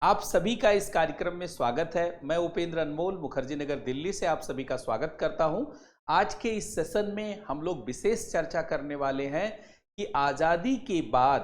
आप सभी का इस कार्यक्रम में स्वागत है। मैं उपेंद्र अनमोल मुखर्जी नगर दिल्ली से आप सभी का स्वागत करता हूं। आज के इस सेशन में हम लोग विशेष चर्चा करने वाले हैं कि आज़ादी के बाद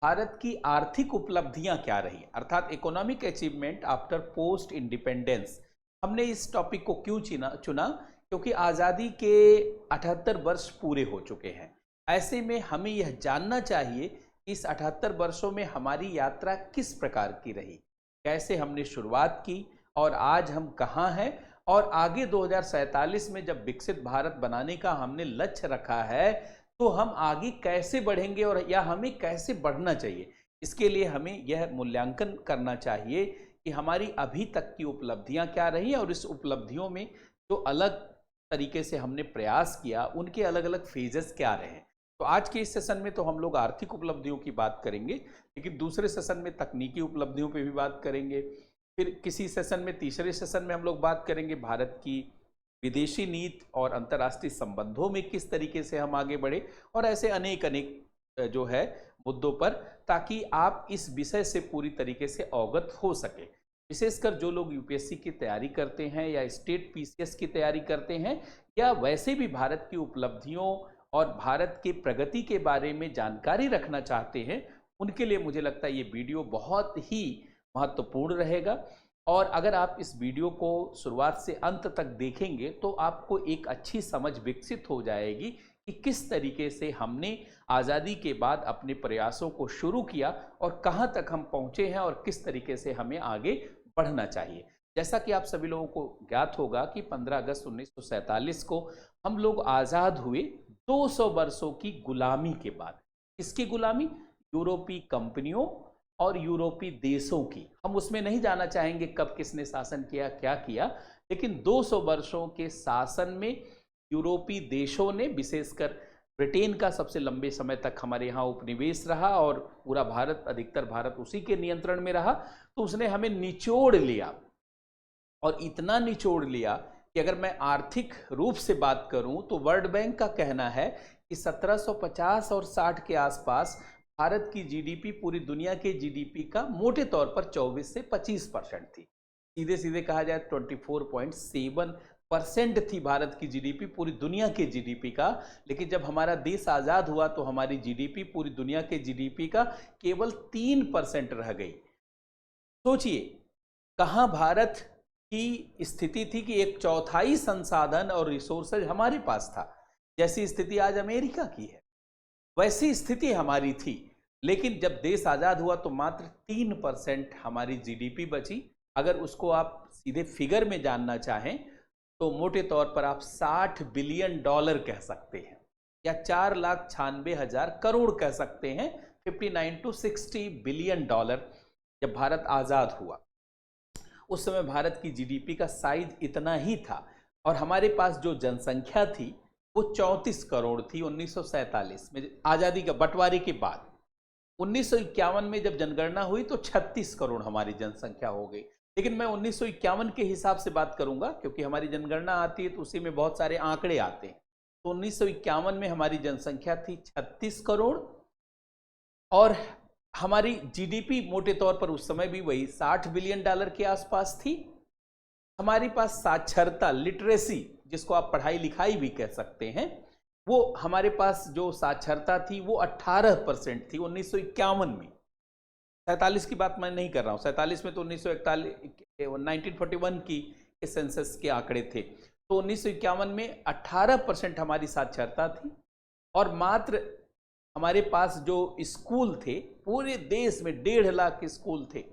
भारत की आर्थिक उपलब्धियां क्या रही, अर्थात economic achievement after post independence. हमने इस टॉपिक को क्यों चुना क्योंकि आज़ादी के 78 वर्ष पूरे हो चुके हैं। ऐसे में हमें यह जानना चाहिए कि इस 78 वर्षों में हमारी यात्रा किस प्रकार की रही, कैसे हमने शुरुआत की और आज हम कहाँ हैं, और आगे 2047 में जब विकसित भारत बनाने का हमने लक्ष्य रखा है तो हम आगे कैसे बढ़ेंगे और या हमें कैसे बढ़ना चाहिए। इसके लिए हमें यह मूल्यांकन करना चाहिए कि हमारी अभी तक की उपलब्धियां क्या रही और इस उपलब्धियों में जो अलग तरीके से हमने प्रयास किया उनके अलग अलग फेजेस क्या रहे। तो आज के इस सेशन में तो हम लोग आर्थिक उपलब्धियों की बात करेंगे, लेकिन दूसरे सेशन में तकनीकी उपलब्धियों पे भी बात करेंगे। फिर किसी सेशन में, तीसरे सेशन में हम लोग बात करेंगे भारत की विदेशी नीति और अंतर्राष्ट्रीय संबंधों में किस तरीके से हम आगे बढ़े, और ऐसे अनेक अनेक जो है मुद्दों पर, ताकि आप इस विषय से पूरी तरीके से अवगत हो सके। विशेषकर जो लोग यूपीएससी की तैयारी करते हैं या स्टेट पीसीएस की तैयारी करते हैं या वैसे भी भारत की उपलब्धियों और भारत की प्रगति के बारे में जानकारी रखना चाहते हैं, उनके लिए मुझे लगता है ये वीडियो बहुत ही महत्वपूर्ण रहेगा। और अगर आप इस वीडियो को शुरुआत से अंत तक देखेंगे तो आपको एक अच्छी समझ विकसित हो जाएगी कि किस तरीके से हमने आज़ादी के बाद अपने प्रयासों को शुरू किया और कहाँ तक हम पहुँचे हैं और किस तरीके से हमें आगे बढ़ना चाहिए। जैसा कि आप सभी लोगों को ज्ञात होगा कि 15 अगस्त 1947 को हम लोग आज़ाद हुए 200 वर्षों की गुलामी के बाद। किसकी गुलामी? यूरोपीय कंपनियों और यूरोपीय देशों की। हम उसमें नहीं जाना चाहेंगे कब किसने शासन किया, क्या किया, लेकिन 200 वर्षों के शासन में यूरोपीय देशों ने, विशेषकर ब्रिटेन का सबसे लंबे समय तक हमारे यहाँ उपनिवेश रहा और पूरा भारत, अधिकतर भारत उसी के नियंत्रण में रहा, तो उसने हमें निचोड़ लिया। और इतना निचोड़ लिया कि अगर मैं आर्थिक रूप से बात करूं तो वर्ल्ड बैंक का कहना है कि 1750 और 60 के आसपास भारत की जीडीपी पूरी दुनिया के जीडीपी का मोटे तौर पर 24 से 25% थी। सीधे सीधे कहा जाए 24.7% थी भारत की जीडीपी पूरी दुनिया के जीडीपी का। लेकिन जब हमारा देश आज़ाद हुआ तो हमारी जीडीपी पूरी दुनिया के जीडीपी का केवल 3% रह गई। सोचिए कहाँ भारत की स्थिति थी कि 1/4 संसाधन और रिसोर्सेज हमारे पास था। जैसी स्थिति आज अमेरिका की है वैसी स्थिति हमारी थी, लेकिन जब देश आज़ाद हुआ तो मात्र 3% हमारी जीडीपी बची। अगर उसको आप सीधे फिगर में जानना चाहें तो मोटे तौर पर आप $60 बिलियन कह सकते हैं या 4,96,000 करोड़ कह सकते हैं, 59 to 60 बिलियन डॉलर। जब भारत आज़ाद हुआ उस समय भारत की जीडीपी का साइज इतना ही था और हमारे पास जो जनसंख्या थी वो 34 करोड़ थी 1947 में, आज़ादी का बंटवारे के बाद। 1951 में जब जनगणना हुई तो 36 करोड़ हमारी जनसंख्या हो गई। लेकिन मैं 1951 के हिसाब से बात करूंगा क्योंकि हमारी जनगणना आती है तो उसी में बहुत सारे आंकड़े आते हैं। तो 1951 में हमारी जनसंख्या थी 36 करोड़ और हमारी जीडीपी मोटे तौर पर उस समय भी वही $60 बिलियन के आसपास थी। हमारे पास साक्षरता, लिटरेसी, जिसको आप पढ़ाई लिखाई भी कह सकते हैं, वो हमारे पास जो साक्षरता थी वो 18% थी 1951 में। 47 की बात मैं नहीं कर रहा हूँ, 47 में तो 1941 की सेंसस के आंकड़े थे। तो 1951 में 18% हमारी साक्षरता थी और मात्र हमारे पास जो स्कूल थे, पूरे देश में 1.5 लाख स्कूल थे।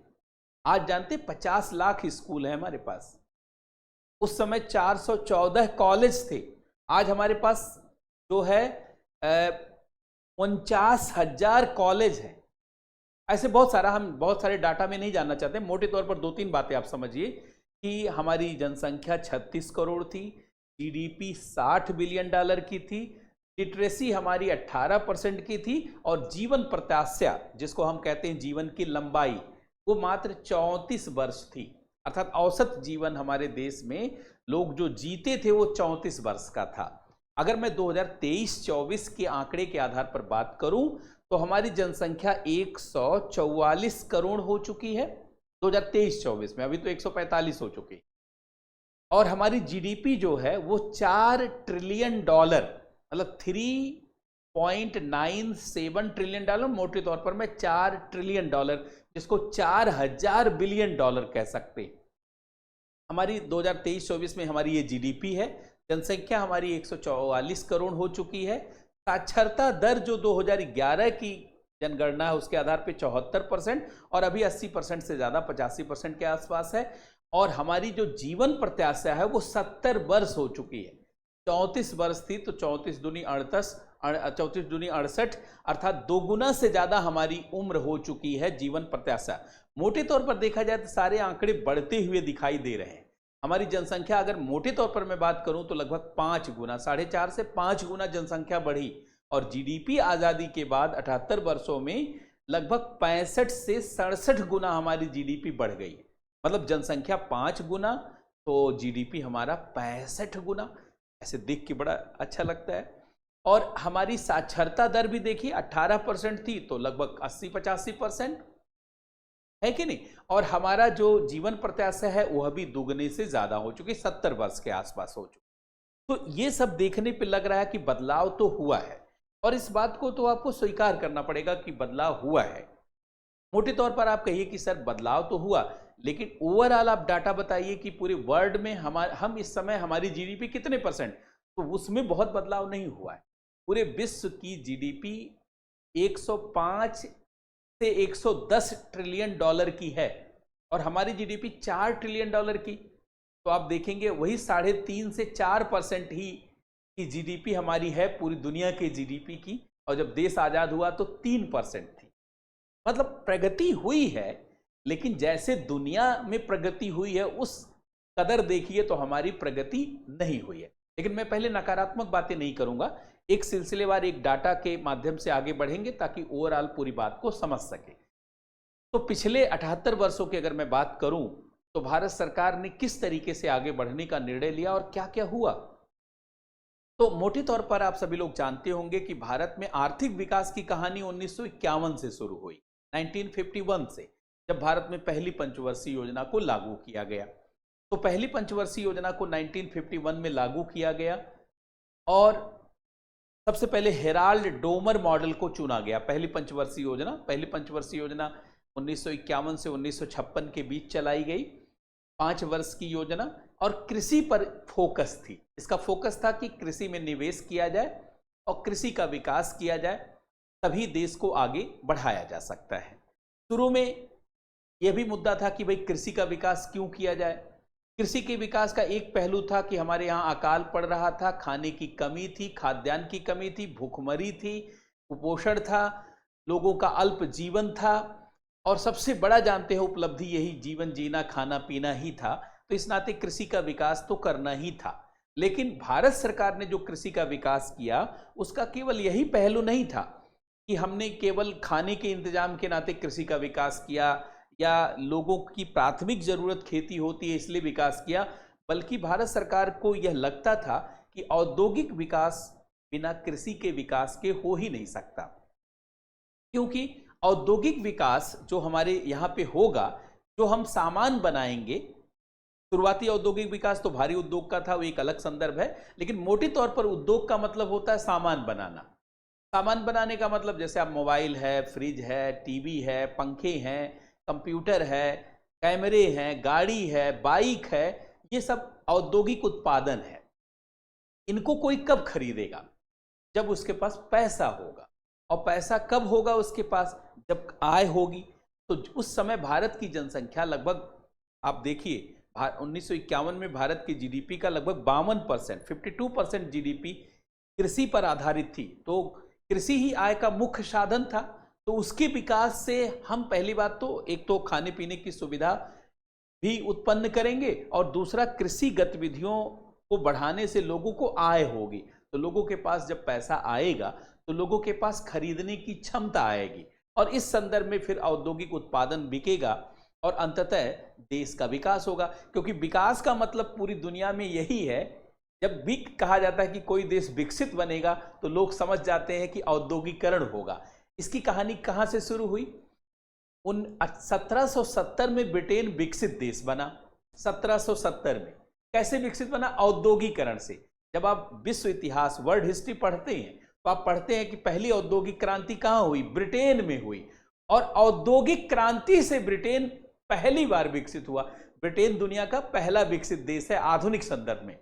आज जानते 50 लाख स्कूल है हमारे पास। उस समय 414 कॉलेज थे। आज हमारे पास जो है 49,000 कॉलेज हैं। ऐसे बहुत सारा, हम बहुत सारे डाटा में नहीं जानना चाहते, मोटे तौर पर 2-3 बातें आप समझिए कि हमारी जनसंख्या 36 करोड़ थी, जीडीपी $60 बिलियन की थी, लिटरेसी हमारी 18% की थी और जीवन प्रत्याशा, जिसको हम कहते हैं जीवन की लंबाई, वो मात्र 34 वर्ष थी। अर्थात औसत जीवन हमारे देश में लोग जो जीते थे वो 34 वर्ष का था। अगर मैं 2023-24 के आंकड़े के आधार पर बात करूं तो हमारी जनसंख्या 144 करोड़ हो चुकी है 2023-24 में, अभी तो 145 हो चुकी। और हमारी जीडीपी जो है वो $4 ट्रिलियन, मतलब 3.97 ट्रिलियन डॉलर, मोटे तौर पर मैं $4 ट्रिलियन, जिसको 4000 बिलियन डॉलर कह सकते हैं। हमारी 2023-24 में हमारी ये जीडीपी है। जनसंख्या हमारी 144 करोड़ हो चुकी है। साक्षरता दर जो 2011 की जनगणना है उसके आधार पे 74%, और अभी 80% से ज्यादा 85% के आसपास है। और हमारी जो जीवन प्रत्याशा है वो 70 वर्ष हो चुकी है। 34 वर्ष थी तो 34 दूनी 68, अर्थात दोगुना से ज्यादा हमारी उम्र हो चुकी है जीवन प्रत्याशा। मोटे तौर पर देखा जाए तो सारे आंकड़े बढ़ते हुए दिखाई दे रहे हैं। हमारी जनसंख्या अगर मोटे तौर पर मैं बात करूं तो लगभग 5 गुना, 4.5 से 5 गुना जनसंख्या बढ़ी। और जीडीपी आजादी के बाद 78 वर्षों में लगभग 65 से 67 गुना हमारी जीडीपी बढ़ गई। मतलब जनसंख्या 5 गुना तो जीडीपी हमारा 65 गुना। ऐसे देख के बड़ा अच्छा लगता है। और हमारी साक्षरता दर भी देखिए 18% थी तो लगभग 80-85% है कि नहीं। और हमारा जो जीवन प्रत्याशा है वह भी दुगने से ज्यादा हो चुकी, 70 वर्ष के आसपास हो चुकी। तो ये सब देखने पे लग रहा है कि बदलाव तो हुआ है, और इस बात को तो आपको स्वीकार करना पड़ेगा कि बदलाव हुआ है। मोटे तौर पर आप कहिए कि सर बदलाव तो हुआ, लेकिन ओवरऑल आप डाटा बताइए कि पूरे वर्ल्ड में हम इस समय हमारी जीडीपी कितने %, तो उसमें बहुत बदलाव नहीं हुआ है। पूरे विश्व की जीडीपी 105 से 110 ट्रिलियन डॉलर की है, और हमारी जीडीपी 4 ट्रिलियन डॉलर की। तो आप देखेंगे वही 3.5 से 4% ही की जीडीपी हमारी है पूरी दुनिया के जीडीपी की, और जब देश आजाद हुआ तो 3% थी। मतलब प्रगति हुई है, लेकिन जैसे दुनिया में प्रगति हुई है उस कदर देखिए तो हमारी प्रगति नहीं हुई है। लेकिन मैं पहले नकारात्मक बातें नहीं करूंगा, एक सिलसिलेवार एक डाटा के माध्यम से आगे बढ़ेंगे ताकि ओवरऑल पूरी बात को समझ सके। तो पिछले 78 वर्षों की अगर मैं बात करूं तो भारत सरकार ने किस तरीके से आगे बढ़ने का निर्णय लिया और क्या क्या हुआ। तो मोटे तौर पर आप सभी लोग जानते होंगे कि भारत में आर्थिक विकास की कहानी 1951 से शुरू हुई, 1951 से, जब भारत में पहली पंचवर्षीय योजना को लागू किया गया। तो पहली पंचवर्षीय योजना को 1951 में लागू किया गया, और सबसे पहले हेराल्ड डोमर मॉडल को चुना गया। पहली पंचवर्षीय योजना 1951 से 1956 के बीच चलाई गई, 5 वर्ष की योजना, और कृषि पर फोकस थी। इसका फोकस था कि कृषि में निवेश किया जाए और कृषि का विकास किया जाए, तभी देश को आगे बढ़ाया जा सकता है। शुरू में यह भी मुद्दा था कि भाई कृषि का विकास क्यों किया जाए। कृषि के विकास का एक पहलू था कि हमारे यहाँ अकाल पड़ रहा था, खाने की कमी थी, खाद्यान्न की कमी थी, भूखमरी थी, कुपोषण था, लोगों का अल्प जीवन था, और सबसे बड़ा जानते हैं उपलब्धि यही जीवन जीना, खाना पीना ही था। तो इस नाते कृषि का विकास तो करना ही था। लेकिन भारत सरकार ने जो कृषि का विकास किया उसका केवल यही पहलू नहीं था कि हमने केवल खाने के इंतजाम के नाते कृषि का विकास किया, या लोगों की प्राथमिक जरूरत खेती होती है इसलिए विकास किया, बल्कि भारत सरकार को यह लगता था कि औद्योगिक विकास बिना कृषि के विकास के हो ही नहीं सकता। क्योंकि औद्योगिक विकास जो हमारे यहाँ पे होगा, जो हम सामान बनाएंगे, शुरुआती औद्योगिक विकास तो भारी उद्योग का था, वो एक अलग संदर्भ है, लेकिन मोटे तौर पर उद्योग का मतलब होता है सामान बनाना। सामान बनाने का मतलब जैसे आप मोबाइल है, फ्रिज है, टीवी है, पंखे हैं, कंप्यूटर है, कैमरे हैं, गाड़ी है, बाइक है, ये सब औद्योगिक उत्पादन है। इनको कोई कब खरीदेगा? जब उसके पास पैसा होगा। और पैसा कब होगा उसके पास? जब आय होगी। तो उस समय भारत की जनसंख्या लगभग, आप देखिए 1951 में भारत की जीडीपी का लगभग 52%, 52% जीडीपी कृषि पर आधारित थी। तो कृषि ही आय का मुख्य साधन था। तो उसके विकास से हम पहली बात तो एक तो खाने पीने की सुविधा भी उत्पन्न करेंगे, और दूसरा कृषि गतिविधियों को बढ़ाने से लोगों को आय होगी। तो लोगों के पास जब पैसा आएगा तो लोगों के पास खरीदने की क्षमता आएगी, और इस संदर्भ में फिर औद्योगिक उत्पादन बिकेगा और अंततः देश का विकास होगा। क्योंकि विकास का मतलब पूरी दुनिया में यही है, जब भी कहा जाता है कि कोई देश विकसित बनेगा तो लोग समझ जाते हैं कि औद्योगिकरण होगा। इसकी कहानी कहाँ से शुरू हुई? 1770 में ब्रिटेन विकसित देश बना। 1770 में कैसे विकसित बना? औद्योगिकरण से। जब आप विश्व इतिहास, वर्ल्ड हिस्ट्री पढ़ते हैं तो आप पढ़ते हैं कि पहली औद्योगिक क्रांति कहां हुई? ब्रिटेन में हुई। और औद्योगिक क्रांति से ब्रिटेन पहली बार विकसित हुआ। ब्रिटेन दुनिया का पहला विकसित देश है आधुनिक संदर्भ में।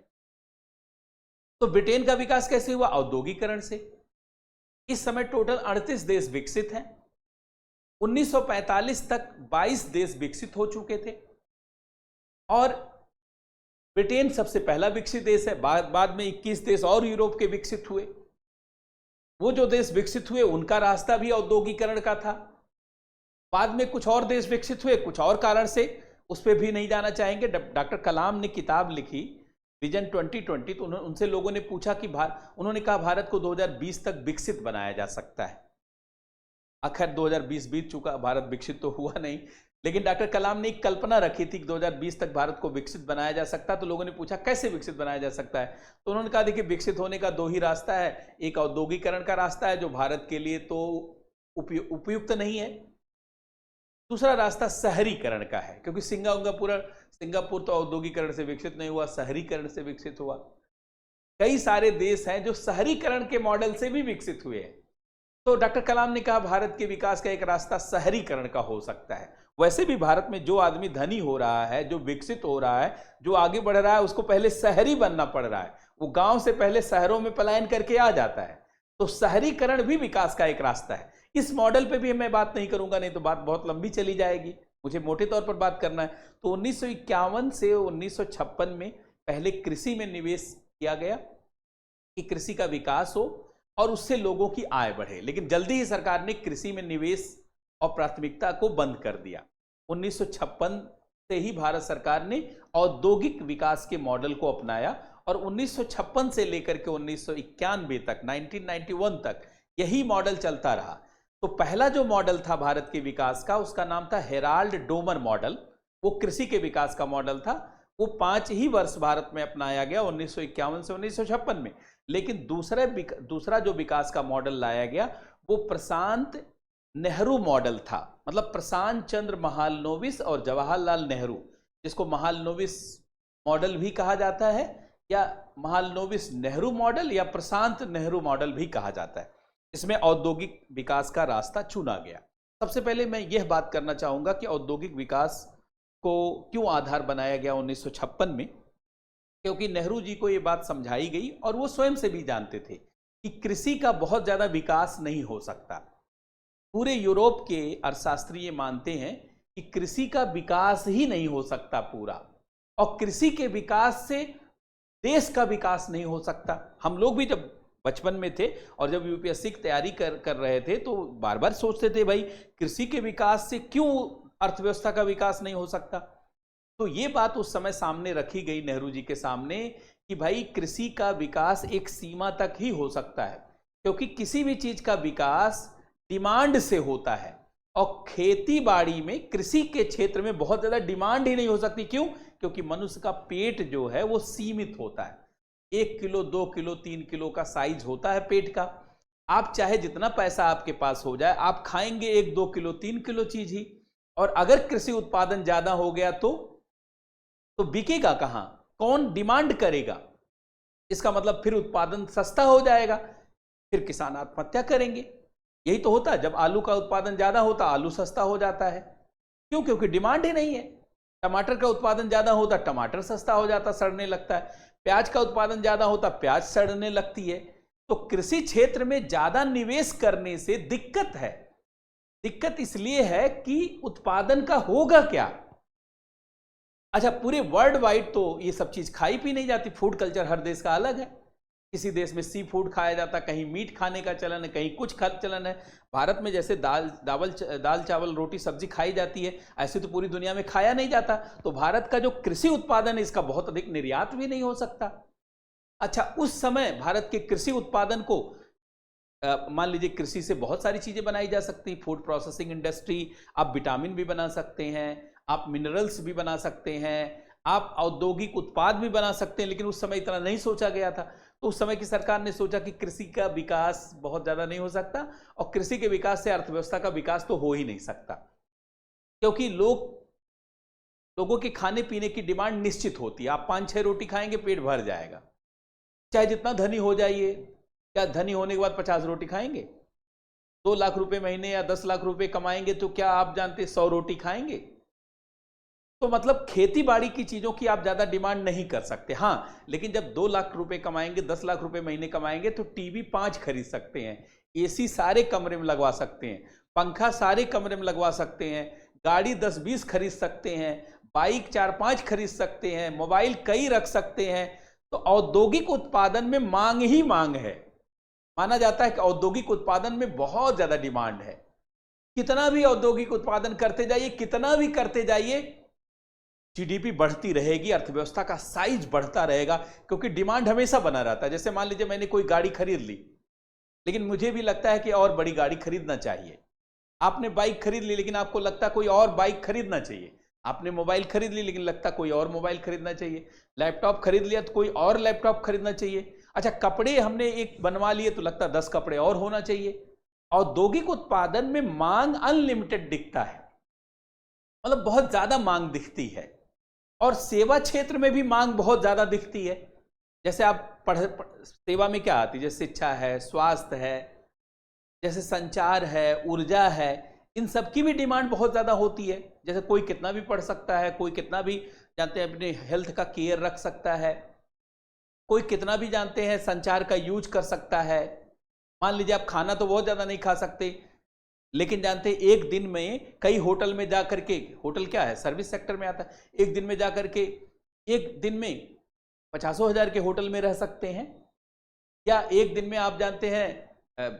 तो ब्रिटेन का विकास कैसे हुआ? औद्योगिकरण से। इस समय टोटल 38 देश विकसित हैं। 1945 तक 22 देश विकसित हो चुके थे और ब्रिटेन सबसे पहला विकसित देश है। बाद में 21 देश और यूरोप के विकसित हुए। वो जो देश विकसित हुए उनका रास्ता भी औद्योगिकरण का था। बाद में कुछ और देश विकसित हुए कुछ और कारण से, उस पर भी नहीं जाना चाहेंगे। डॉक्टर कलाम ने किताब लिखी विजन 2020, तो उनसे लोगों ने पूछा कि उन्होंने कहा भारत को 2020 तक विकसित बनाया जा सकता है। आखिर 2020 बीत चुका, भारत विकसित तो हुआ नहीं, लेकिन डॉक्टर कलाम ने एक कल्पना रखी थी कि 2020 तक भारत को विकसित बनाया जा सकता है। तो लोगों ने पूछा कैसे विकसित बनाया जा सकता है? तो उन्होंने कहा देखिए, विकसित होने का दो ही रास्ता है। एक औद्योगिकरण का रास्ता है जो भारत के लिए तो उपयुक्त नहीं है। दूसरा रास्ता शहरीकरण का है, क्योंकि सिंगापुर तो औद्योगिकरण से विकसित नहीं हुआ, शहरीकरण से विकसित हुआ। कई सारे देश हैं जो शहरीकरण के मॉडल से भी विकसित हुए हैं। तो डॉक्टर कलाम ने कहा भारत के विकास का एक रास्ता शहरीकरण का हो सकता है। वैसे भी भारत में जो आदमी धनी हो रहा है, जो विकसित हो रहा है, जो आगे बढ़ रहा है, उसको पहले शहरी बनना पड़ रहा है। वो गांव से पहले शहरों में पलायन करके आ जाता है। तो शहरीकरण भी विकास का एक रास्ता है। इस मॉडल पे भी मैं बात नहीं करूंगा, नहीं तो बात बहुत लंबी चली जाएगी। मुझे मोटे तौर पर बात करना है। तो 1951 से 1956 में पहले कृषि में निवेश किया गया कि कृषि का विकास हो और उससे लोगों की आय बढ़े। लेकिन जल्दी ही सरकार ने कृषि में निवेश और प्राथमिकता को बंद कर दिया। 1956 से ही भारत सरकार ने औद्योगिक विकास के मॉडल को अपनाया और 1956 से लेकर के 1991 तक, 1991 तक यही मॉडल चलता रहा। तो पहला जो मॉडल था भारत के विकास का, उसका नाम था हेराल्ड डोमर मॉडल। वो कृषि के विकास का मॉडल था। वो 5 ही वर्ष भारत में अपनाया गया, 1951 से 1956 में। लेकिन दूसरा जो विकास का मॉडल लाया गया वो प्रशांत नेहरू मॉडल था। मतलब प्रशांत चंद्र महालनोबिस और जवाहरलाल नेहरू, जिसको महालनोबिस मॉडल भी कहा जाता है या महालनोबिस नेहरू मॉडल या प्रशांत नेहरू मॉडल भी कहा जाता है। इसमें औद्योगिक विकास का रास्ता चुना गया। सबसे पहले मैं यह बात करना चाहूंगा कि औद्योगिक विकास को क्यों आधार बनाया गया 1956 में, क्योंकि नेहरू जी को यह बात समझाई गई और वो स्वयं से भी जानते थे कि कृषि का बहुत ज्यादा विकास नहीं हो सकता। पूरे यूरोप के अर्थशास्त्री ये मानते हैं कि कृषि का विकास ही नहीं हो सकता पूरा, और कृषि के विकास से देश का विकास नहीं हो सकता। हम लोग भी जब बचपन में थे और जब यूपीएससी की तैयारी कर रहे थे तो बार बार सोचते थे भाई कृषि के विकास से क्यों अर्थव्यवस्था का विकास नहीं हो सकता। तो ये बात उस समय सामने रखी गई नेहरू जी के सामने कि भाई कृषि का विकास एक सीमा तक ही हो सकता है, क्योंकि किसी भी चीज का विकास डिमांड से होता है और खेती बाड़ी में, कृषि के क्षेत्र में बहुत ज्यादा डिमांड ही नहीं हो सकती। क्यों? क्योंकि मनुष्य का पेट जो है वो सीमित होता है। 1 किलो 2 किलो 3 किलो का साइज होता है पेट का। आप चाहे जितना पैसा आपके पास हो जाए, आप खाएंगे 1 2 किलो 3 किलो चीज ही। और अगर कृषि उत्पादन ज्यादा हो गया तो बिकेगा कहां? कौन डिमांड करेगा? इसका मतलब फिर उत्पादन सस्ता हो जाएगा, फिर किसान आत्महत्या करेंगे। यही तो होता है। जब आलू का उत्पादन ज्यादा होता, आलू सस्ता हो जाता है। क्यों? क्योंकि डिमांड ही नहीं है। टमाटर का उत्पादन ज्यादा होता, टमाटर सस्ता हो जाता, सड़ने लगता है। प्याज का उत्पादन ज्यादा होता, प्याज सड़ने लगती है। तो कृषि क्षेत्र में ज्यादा निवेश करने से दिक्कत है। दिक्कत इसलिए है कि उत्पादन का होगा क्या? अच्छा, पूरे वर्ल्ड वाइड तो ये सब चीज खाई पी नहीं जाती। फूड कल्चर हर देश का अलग है। किसी देश में सी फूड खाया जाता, कहीं मीट खाने का चलन है, कहीं कुछ चलन है। भारत में जैसे दाल चावल रोटी सब्जी खाई जाती है, ऐसे तो पूरी दुनिया में खाया नहीं जाता। तो भारत का जो कृषि उत्पादन है इसका बहुत अधिक निर्यात भी नहीं हो सकता। अच्छा, उस समय भारत के कृषि उत्पादन को मान लीजिए कृषि से बहुत सारी चीजें बनाई जा सकती, फूड प्रोसेसिंग इंडस्ट्री, आप विटामिन भी बना सकते हैं, आप मिनरल्स भी बना सकते हैं, आप औद्योगिक उत्पाद भी बना सकते हैं। लेकिन उस समय इतना नहीं सोचा गया था। तो उस समय की सरकार ने सोचा कि कृषि का विकास बहुत ज्यादा नहीं हो सकता और कृषि के विकास से अर्थव्यवस्था का विकास तो हो ही नहीं सकता। क्योंकि लोगों के खाने पीने की डिमांड निश्चित होती है। आप 5-6 रोटी खाएंगे पेट भर जाएगा, चाहे जितना धनी हो जाइए। क्या धनी होने के बाद 50 रोटी खाएंगे? 2 लाख रुपए महीने या 10 लाख रुपए कमाएंगे तो क्या आप जानते 100 रोटी खाएंगे? तो मतलब खेती बाड़ी की चीजों की आप ज्यादा डिमांड नहीं कर सकते। हाँ, लेकिन जब 2 लाख रुपए कमाएंगे, 10 लाख रुपए महीने कमाएंगे तो टीवी 5 खरीद सकते हैं, एसी सारे कमरे में लगवा सकते हैं, पंखा सारे कमरे में लगवा सकते हैं, गाड़ी 10-20 खरीद सकते हैं, बाइक 4-5 खरीद सकते हैं, मोबाइल कई रख सकते हैं। तो औद्योगिक उत्पादन में मांग ही मांग है। माना जाता है कि औद्योगिक उत्पादन में बहुत ज्यादा डिमांड है। कितना भी औद्योगिक उत्पादन करते जाइए, कितना भी करते जाइए, जीडीपी बढ़ती रहेगी, अर्थव्यवस्था का साइज बढ़ता रहेगा, क्योंकि डिमांड हमेशा बना रहता है। जैसे मान लीजिए मैंने कोई गाड़ी खरीद ली, लेकिन मुझे भी लगता है कि और बड़ी गाड़ी खरीदना चाहिए। आपने बाइक खरीद ली, लेकिन आपको लगता कोई और बाइक खरीदना चाहिए। आपने मोबाइल खरीद ली, लेकिन लगता कोई और मोबाइल खरीदना चाहिए। लैपटॉप खरीद लिया तो कोई और लैपटॉप खरीदना चाहिए। अच्छा, कपड़े हमने एक बनवा लिए तो लगता 10 कपड़े और होना चाहिए। औद्योगिक उत्पादन में मांग अनलिमिटेड दिखता है, मतलब बहुत ज्यादा मांग दिखती है। और सेवा क्षेत्र में भी मांग बहुत ज्यादा दिखती है। जैसे आप सेवा में क्या आती है, जैसे शिक्षा है, स्वास्थ्य है, जैसे संचार है, ऊर्जा है, इन सब की भी डिमांड बहुत ज्यादा होती है। जैसे कोई कितना भी पढ़ सकता है, कोई कितना भी जानते हैं अपने हेल्थ का केयर रख सकता है, कोई कितना भी जानते हैं संचार का यूज कर सकता है। मान लीजिए आप खाना तो बहुत ज्यादा नहीं खा सकते, लेकिन जानते हैं एक दिन में कई होटल में जाकर के, होटल क्या है, सर्विस सेक्टर में आता है, एक दिन में जाकर के, एक दिन में 50,000 के होटल में रह सकते हैं। या एक दिन में आप जानते हैं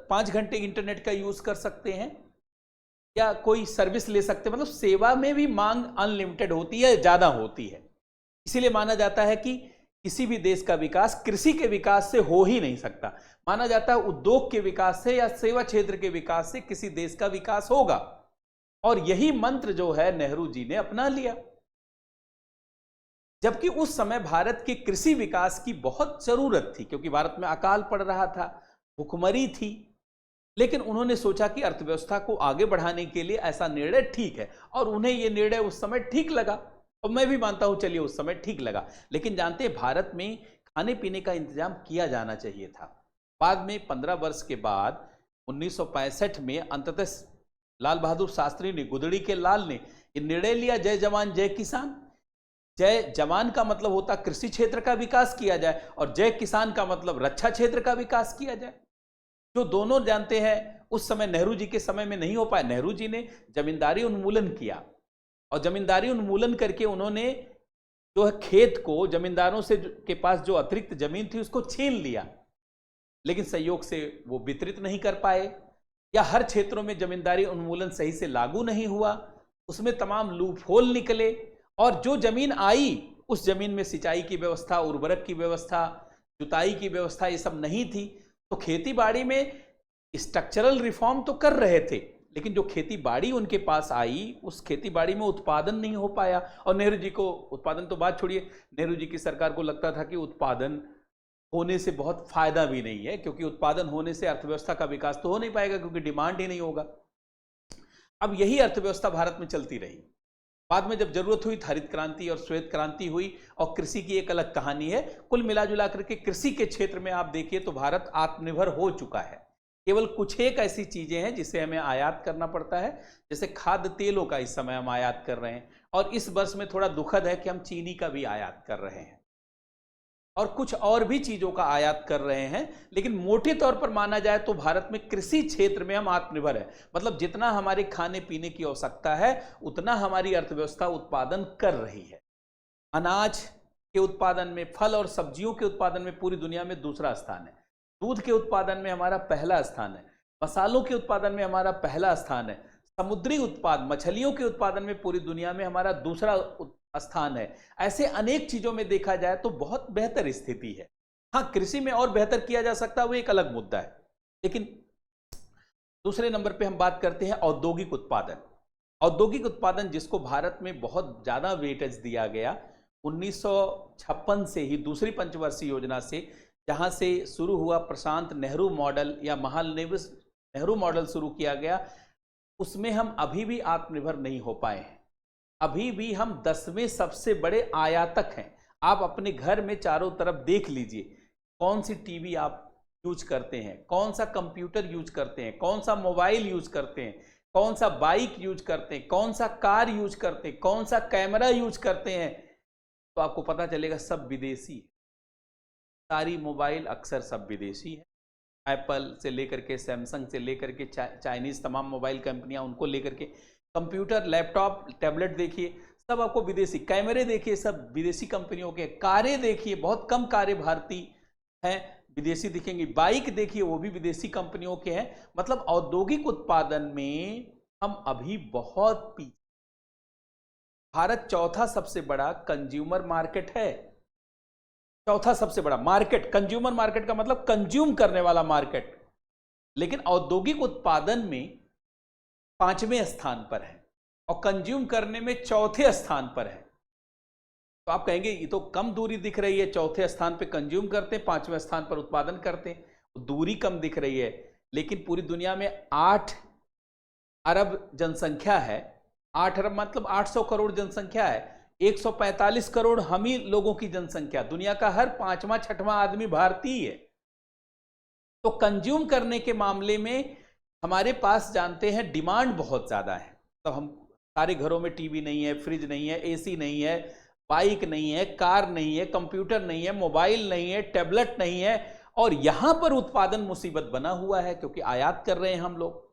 5 घंटे इंटरनेट का यूज कर सकते हैं, या कोई सर्विस ले सकते हैं। मतलब सेवा में भी मांग अनलिमिटेड होती है, ज्यादा होती है। इसीलिए माना जाता है कि किसी भी देश का विकास कृषि के विकास से हो ही नहीं सकता। माना जाता है उद्योग के विकास से या सेवा क्षेत्र के विकास से किसी देश का विकास होगा। और यही मंत्र जो है नेहरू जी ने अपना लिया। जबकि उस समय भारत के कृषि विकास की बहुत जरूरत थी, क्योंकि भारत में अकाल पड़ रहा था, भुखमरी थी। लेकिन उन्होंने सोचा कि अर्थव्यवस्था को आगे बढ़ाने के लिए ऐसा निर्णय ठीक है, और उन्हें यह निर्णय उस समय ठीक लगा। और मैं भी मानता हूं चलिए उस समय ठीक लगा। लेकिन जानते हैं भारत में खाने पीने का इंतजाम किया जाना चाहिए था। बाद में 15 वर्ष के बाद 1965 में अंततः लाल बहादुर शास्त्री ने, गुदड़ी के लाल ने यह निर्णय लिया, जय जवान जय किसान। जय जवान का मतलब होता कृषि क्षेत्र का विकास किया जाए, और जय किसान का मतलब रक्षा क्षेत्र का विकास किया जाए, जो दोनों जानते हैं उस समय नेहरू जी के समय में नहीं हो पाया। नेहरू जी ने जमींदारी उन्मूलन किया, और जमींदारी उन्मूलन करके उन्होंने जो है खेत को जमींदारों से के पास जो अतिरिक्त जमीन थी उसको छीन लिया। लेकिन संयोग से वो वितरित नहीं कर पाए, या हर क्षेत्रों में जमींदारी उन्मूलन सही से लागू नहीं हुआ, उसमें तमाम लूपहोल निकले। और जो जमीन आई उस जमीन में सिंचाई की व्यवस्था, उर्वरक की व्यवस्था, जुताई की व्यवस्था ये सब नहीं थी। तो खेती बाड़ी में स्ट्रक्चरल रिफॉर्म तो कर रहे थे, लेकिन जो खेती बाड़ी उनके पास आई उस खेती बाड़ी में उत्पादन नहीं हो पाया। और नेहरू जी को उत्पादन तो बात छोड़िए, नेहरू जी की सरकार को लगता था कि उत्पादन होने से बहुत फायदा भी नहीं है, क्योंकि उत्पादन होने से अर्थव्यवस्था का विकास तो हो नहीं पाएगा, क्योंकि डिमांड ही नहीं होगा। अब यही अर्थव्यवस्था भारत में चलती रही। बाद में जब जरूरत हुई हरित क्रांति और श्वेत क्रांति हुई, और कृषि की एक अलग कहानी है। कुल मिलाजुला करके कृषि के क्षेत्र में आप देखिए तो भारत आत्मनिर्भर हो चुका है। केवल कुछ एक ऐसी चीजें हैं जिसे हमें आयात करना पड़ता है, जैसे खाद्य तेलों का इस समय हम आयात कर रहे हैं, और इस वर्ष में थोड़ा दुखद है कि हम चीनी का भी आयात कर रहे हैं, और कुछ और भी चीजों का आयात कर रहे हैं। लेकिन मोटे तौर पर माना जाए तो भारत में कृषि क्षेत्र में हम आत्मनिर्भर है। मतलब जितना हमारे खाने पीने की आवश्यकता है उतना हमारी अर्थव्यवस्था उत्पादन कर रही है। अनाज के उत्पादन में, फल और सब्जियों के उत्पादन में पूरी दुनिया में दूसरा स्थान है। दूध के उत्पादन में हमारा पहला स्थान है। मसालों के उत्पादन में हमारा पहला स्थान है। समुद्री उत्पाद, मछलियों के उत्पादन में पूरी दुनिया में हमारा दूसरा स्थान है। ऐसे अनेक चीजों में देखा जाए तो बहुत बेहतर स्थिति है। हाँ, कृषि में और बेहतर किया जा सकता है, वो एक अलग मुद्दा है। लेकिन दूसरे नंबर पे हम बात करते हैं औद्योगिक उत्पादन। औद्योगिक उत्पादन जिसको भारत में बहुत ज्यादा वेटेज दिया गया 1956 से ही, दूसरी पंचवर्षीय योजना से, जहां से शुरू हुआ प्रशांत नेहरू मॉडल या महाल नेहरू मॉडल शुरू किया गया। उसमें हम अभी भी आत्मनिर्भर नहीं हो पाए हैं। अभी भी हम 10वें सबसे बड़े आयातक हैं। आप अपने घर में चारों तरफ देख लीजिए, कौन सी टीवी आप यूज करते हैं, कौन सा कंप्यूटर यूज करते हैं, कौन सा मोबाइल यूज करते हैं, कौन सा बाइक यूज करते हैं, कौन सा कार यूज करते हैं, कौन सा कैमरा यूज करते हैं, तो आपको पता चलेगा सब विदेशी है। सारी मोबाइल अक्सर सब विदेशी है। एप्पल से लेकर के, सैमसंग से लेकर के, चाइनीज तमाम मोबाइल कंपनियां, उनको लेकर के कंप्यूटर, लैपटॉप, टैबलेट देखिए, सब आपको विदेशी। कैमरे देखिए, सब विदेशी कंपनियों के। कारें देखिए, बहुत कम कारें भारतीय हैं, विदेशी दिखेंगी। बाइक देखिए, वो भी विदेशी कंपनियों के हैं। मतलब औद्योगिक उत्पादन में हम अभी बहुत पीछे। भारत चौथा सबसे बड़ा कंज्यूमर मार्केट है। चौथा सबसे बड़ा मार्केट, कंज्यूमर मार्केट का मतलब कंज्यूम करने वाला मार्केट, लेकिन औद्योगिक उत्पादन में 5वें स्थान पर है और कंज्यूम करने में चौथे स्थान पर है। तो आप कहेंगे ये तो कम दूरी दिख रही है, चौथे स्थान पे कंज्यूम करते हैं, 5वें स्थान पर उत्पादन करते हैं, दूरी कम दिख रही है। लेकिन पूरी दुनिया में 8 अरब जनसंख्या है। 8 अरब मतलब 800 करोड़ जनसंख्या है। 145 करोड़ हम ही लोगों की जनसंख्या, दुनिया का हर 5वां 6वां आदमी भारतीय है। तो कंज्यूम करने के मामले में हमारे पास, जानते हैं, डिमांड बहुत ज्यादा है। तो हम सारे घरों में टीवी नहीं है, फ्रिज नहीं है, एसी नहीं है, बाइक नहीं है, कार नहीं है, कंप्यूटर नहीं है, मोबाइल नहीं है, टैबलेट नहीं है, और यहां पर उत्पादन मुसीबत बना हुआ है क्योंकि आयात कर रहे हैं हम लोग।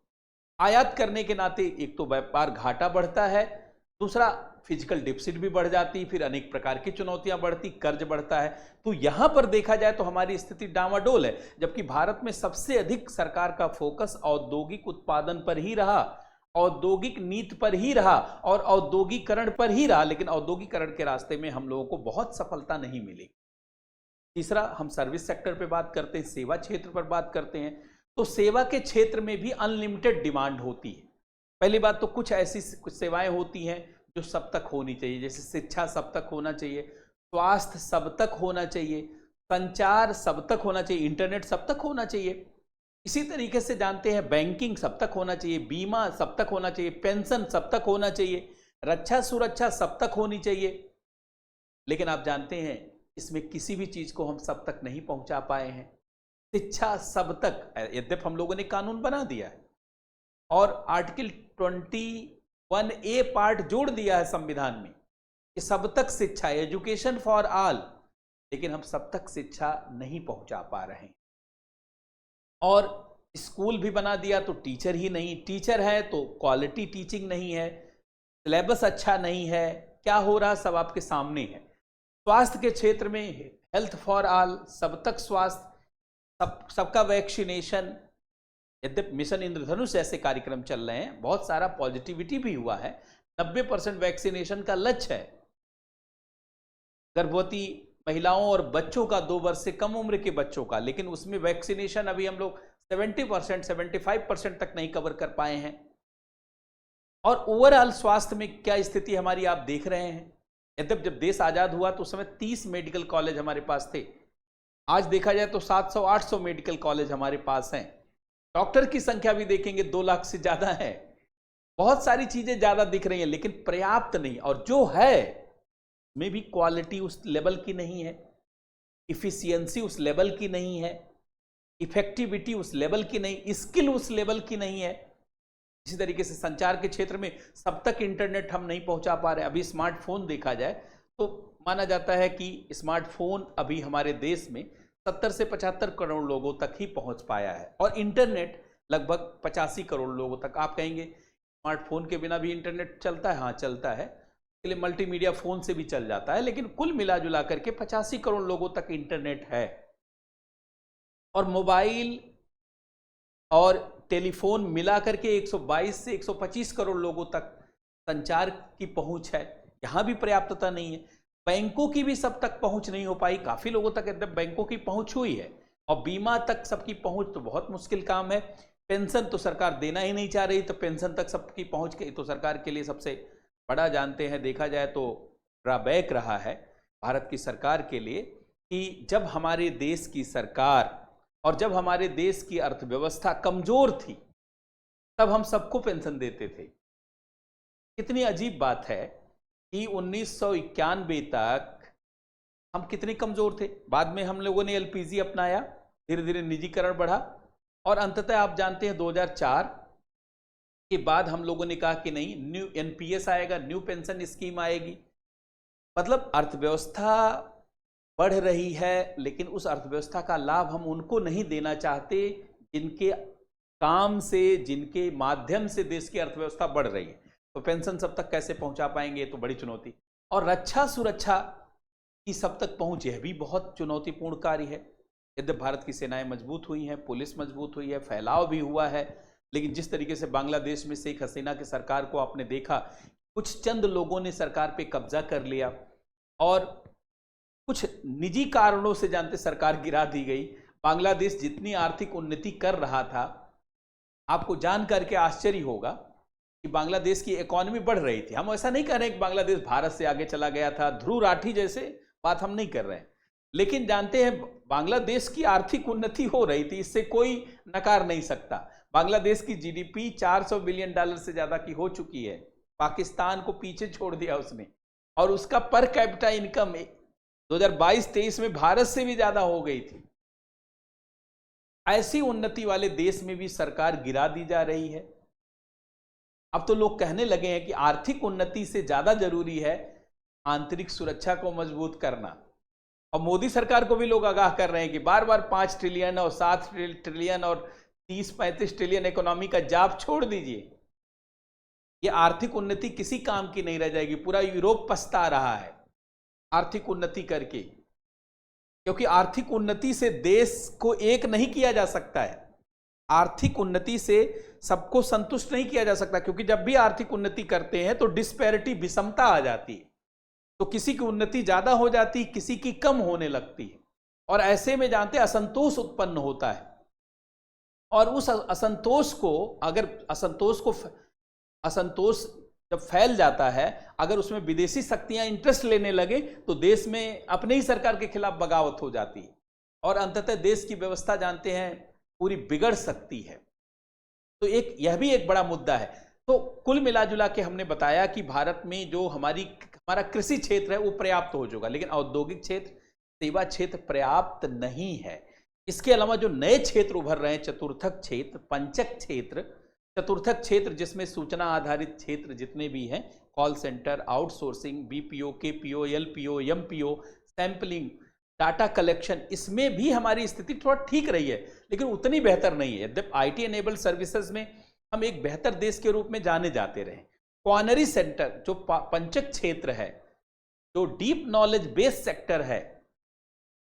आयात करने के नाते एक तो व्यापार घाटा बढ़ता है, दूसरा फिजिकल डिफिसिट भी बढ़ जाती, फिर अनेक प्रकार की चुनौतियां बढ़ती, कर्ज बढ़ता है। तो यहां पर देखा जाए तो हमारी स्थिति डामाडोल है। जबकि भारत में सबसे अधिक सरकार का फोकस औद्योगिक उत्पादन पर ही रहा, औद्योगिक नीति पर ही रहा और औद्योगिकरण पर ही रहा, लेकिन औद्योगिकरण के रास्ते में हम लोगों को बहुत सफलता नहीं मिली। तीसरा, हम सर्विस सेक्टर पे बात करते हैं, सेवा क्षेत्र पर बात करते हैं, तो सेवा के क्षेत्र में भी अनलिमिटेड डिमांड होती है। पहली बात तो कुछ ऐसी कुछ सेवाएं होती हैं जो सब तक होनी चाहिए, जैसे शिक्षा सब तक होना चाहिए, स्वास्थ्य सब तक होना चाहिए, संचार सब तक होना चाहिए, इंटरनेट सब तक होना चाहिए। इसी तरीके से जानते हैं बैंकिंग सब तक होना चाहिए, बीमा सब तक होना चाहिए, पेंशन सब तक होना चाहिए, रक्षा सुरक्षा सब तक होनी चाहिए। लेकिन आप जानते हैं इसमें किसी भी चीज को हम सब तक नहीं पहुंचा पाए हैं। शिक्षा सब तक, यद्यपि हम लोगों ने कानून बना दिया है और आर्टिकल 21A पार्ट जोड़ दिया है संविधान में कि सब तक शिक्षा, एजुकेशन फॉर ऑल, लेकिन हम सब तक शिक्षा नहीं पहुंचा पा रहे हैं। और स्कूल भी बना दिया तो टीचर ही नहीं, टीचर है तो क्वालिटी टीचिंग नहीं है, सिलेबस अच्छा नहीं है, क्या हो रहा सब आपके सामने है। स्वास्थ्य के क्षेत्र में हेल्थ फॉर ऑल, सब तक स्वास्थ्य, सबका वैक्सीनेशन, यद्यपि मिशन इंद्रधनुष जैसे कार्यक्रम चल रहे हैं, बहुत सारा पॉजिटिविटी भी हुआ है, 90% वैक्सीनेशन का लक्ष्य है। गर्भवती महिलाओं और बच्चों का, 2 वर्ष से कम उम्र के बच्चों का, लेकिन उसमें वैक्सीनेशन अभी हम लोग 70%, 75% तक नहीं कवर कर पाए हैं। और ओवरऑल स्वास्थ्य में क्या स्थिति हमारी आप देख रहे हैं। यद्यपि जब देश आजाद हुआ तो उस समय 30 मेडिकल कॉलेज हमारे पास थे, आज देखा जाए तो 700-800 मेडिकल कॉलेज हमारे पास हैं। डॉक्टर की संख्या भी देखेंगे 2 लाख से ज्यादा है। बहुत सारी चीजें ज्यादा दिख रही हैं लेकिन पर्याप्त नहीं, और जो है में भी क्वालिटी उस लेवल की नहीं है, इफिशियंसी उस लेवल की नहीं है, इफेक्टिविटी उस लेवल की नहीं, स्किल उस लेवल की नहीं है। इसी तरीके से संचार के क्षेत्र में सब तक इंटरनेट हम नहीं पहुंचा पा रहे। अभी स्मार्टफोन देखा जाए तो माना जाता है कि स्मार्टफोन अभी हमारे देश में 70 से 75 करोड़ लोगों तक ही पहुंच पाया है और इंटरनेट लगभग 85 करोड़ लोगों तक। आप कहेंगे स्मार्टफोन के बिना भी इंटरनेट चलता है, हाँ चलता है, इसके लिए मल्टीमीडिया फोन से भी चल जाता है, लेकिन कुल मिला जुला करके 85 करोड़ लोगों तक इंटरनेट है। और मोबाइल और टेलीफोन मिला करके 122 से 125 करोड़ लोगों तक संचार की पहुंच है, यहां भी पर्याप्तता नहीं है। बैंकों की भी सब तक पहुंच नहीं हो पाई, काफी लोगों तक एकदम बैंकों की पहुंच हुई है, और बीमा तक सबकी पहुंच तो बहुत मुश्किल काम है। पेंशन तो सरकार देना ही नहीं चाह रही, तो पेंशन तक सबकी पहुंच के तो सरकार के लिए सबसे बड़ा, जानते हैं, देखा जाए तो ड्रॉबैक रहा है भारत की सरकार के लिए कि जब हमारे देश की सरकार और जब हमारे देश की अर्थव्यवस्था कमजोर थी, तब हम सबको पेंशन देते थे। कितनी अजीब बात है कि 1991 तक हम कितने कमजोर थे। बाद में हम लोगों ने एलपीजी अपनाया, धीरे धीरे निजीकरण बढ़ा, और अंततः आप जानते हैं 2004 के बाद हम लोगों ने कहा कि नहीं, न्यू एनपीएस आएगा, न्यू पेंशन स्कीम आएगी। मतलब अर्थव्यवस्था बढ़ रही है, लेकिन उस अर्थव्यवस्था का लाभ हम उनको नहीं देना चाहते जिनके काम से, जिनके माध्यम से देश की अर्थव्यवस्था बढ़ रही है। तो पेंशन सब तक कैसे पहुंचा पाएंगे, तो बड़ी चुनौती। और रक्षा सुरक्षा की सब तक पहुंच, यह भी बहुत चुनौतीपूर्ण कार्य है। यद्यपि भारत की सेनाएं मजबूत हुई हैं, पुलिस मजबूत हुई है, फैलाव भी हुआ है, लेकिन जिस तरीके से बांग्लादेश में शेख हसीना की सरकार को आपने देखा, कुछ चंद लोगों ने सरकार पे कब्जा कर लिया और कुछ निजी कारणों से जानते सरकार गिरा दी गई। बांग्लादेश जितनी आर्थिक उन्नति कर रहा था, आपको जान करके आश्चर्य होगा कि बांग्लादेश की इकोनॉमी बढ़ रही थी। हम ऐसा नहीं कर रहे हैं कि बांग्लादेश भारत से आगे चला गया था, ध्रुव राठी जैसे बात हम नहीं कर रहे हैं, लेकिन जानते हैं बांग्लादेश की आर्थिक उन्नति हो रही थी, इससे कोई नकार नहीं सकता। बांग्लादेश की जीडीपी $400 बिलियन से ज्यादा की हो चुकी है, पाकिस्तान को पीछे छोड़ दिया उसने, और उसका पर कैपिटा इनकम 2022-23 में भारत से भी ज्यादा हो गई थी। ऐसी उन्नति वाले देश में भी सरकार गिरा दी जा रही है। अब तो लोग कहने लगे हैं कि आर्थिक उन्नति से ज्यादा जरूरी है आंतरिक सुरक्षा को मजबूत करना। और मोदी सरकार को भी लोग आगाह कर रहे हैं कि बार बार 5 ट्रिलियन और 7 ट्रिलियन और 30-35 ट्रिलियन इकोनॉमी का जाप छोड़ दीजिए। ये आर्थिक उन्नति किसी काम की नहीं रह जाएगी। पूरा यूरोप पछता रहा है आर्थिक उन्नति करके, क्योंकि आर्थिक उन्नति से देश को एक नहीं किया जा सकता है। आर्थिक उन्नति से सबको संतुष्ट नहीं किया जा सकता, क्योंकि जब भी आर्थिक उन्नति करते हैं तो डिस्पैरिटी, विषमता आ जाती है। तो किसी की उन्नति ज्यादा हो जाती, किसी की कम होने लगती है, और ऐसे में जानते असंतोष उत्पन्न होता है। और उस असंतोष को, अगर असंतोष जब फैल जाता है, अगर उसमें विदेशी शक्तियां इंटरेस्ट लेने लगे, तो देश में अपने ही सरकार के खिलाफ बगावत हो जाती है, और अंततः देश की व्यवस्था जानते हैं पूरी बिगड़ सकती है। तो यह भी एक बड़ा मुद्दा है। तो कुल मिलाजुला के हमने बताया कि भारत में जो हमारा कृषि क्षेत्र है वो पर्याप्त हो चुका, लेकिन औद्योगिक क्षेत्र, सेवा क्षेत्र पर्याप्त नहीं है। इसके अलावा जो नए क्षेत्र उभर रहे हैं, चतुर्थक क्षेत्र, पंचक क्षेत्र, चतुर्थक क्षेत्र जिसमें सूचना आधारित क्षेत्र जितने भी हैं, call centre, outsourcing, BPO, KPO, LPO, MPO, sampling, data collection, इसमें भी हमारी स्थिति थोड़ा ठीक रही है, लेकिन उतनी बेहतर नहीं है। यद्यपि आईटी एनेबल्ड सर्विसेज में हम एक बेहतर देश के रूप में जाने जाते रहे। क्वानरी सेंटर जो पंचक क्षेत्र है, जो डीप नॉलेज बेस्ड सेक्टर है,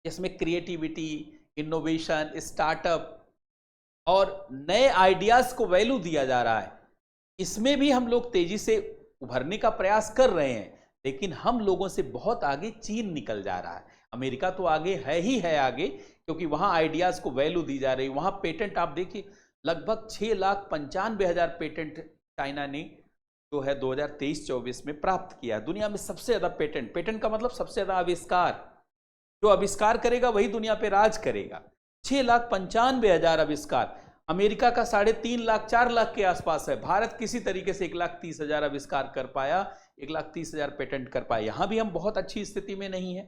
जिसमें क्रिएटिविटी, इनोवेशन, स्टार्टअप और नए आइडियाज को वैल्यू दिया जा रहा है, इसमें भी हम लोग तेजी से उभरने का प्रयास कर रहे हैं। लेकिन हम लोगों से बहुत आगे चीन निकल जा रहा है। अमेरिका तो आगे है ही है आगे, क्योंकि वहां आइडियाज को वैल्यू दी जा रही है। वहां पेटेंट आप देखिए, लगभग 6,95,000 पेटेंट चाइना ने जो है 2023-24 में प्राप्त किया है। दुनिया में सबसे ज्यादा पेटेंट का मतलब सबसे ज्यादा आविष्कार, जो आविष्कार करेगा वही दुनिया पे राज करेगा। 6,95,000 आविष्कार। अमेरिका का 3.5 लाख 4 लाख के आसपास है। भारत किसी तरीके से 1,30,000 आविष्कार कर पाया, 1,30,000 पेटेंट कर पाया। यहां भी हम बहुत अच्छी स्थिति में नहीं है,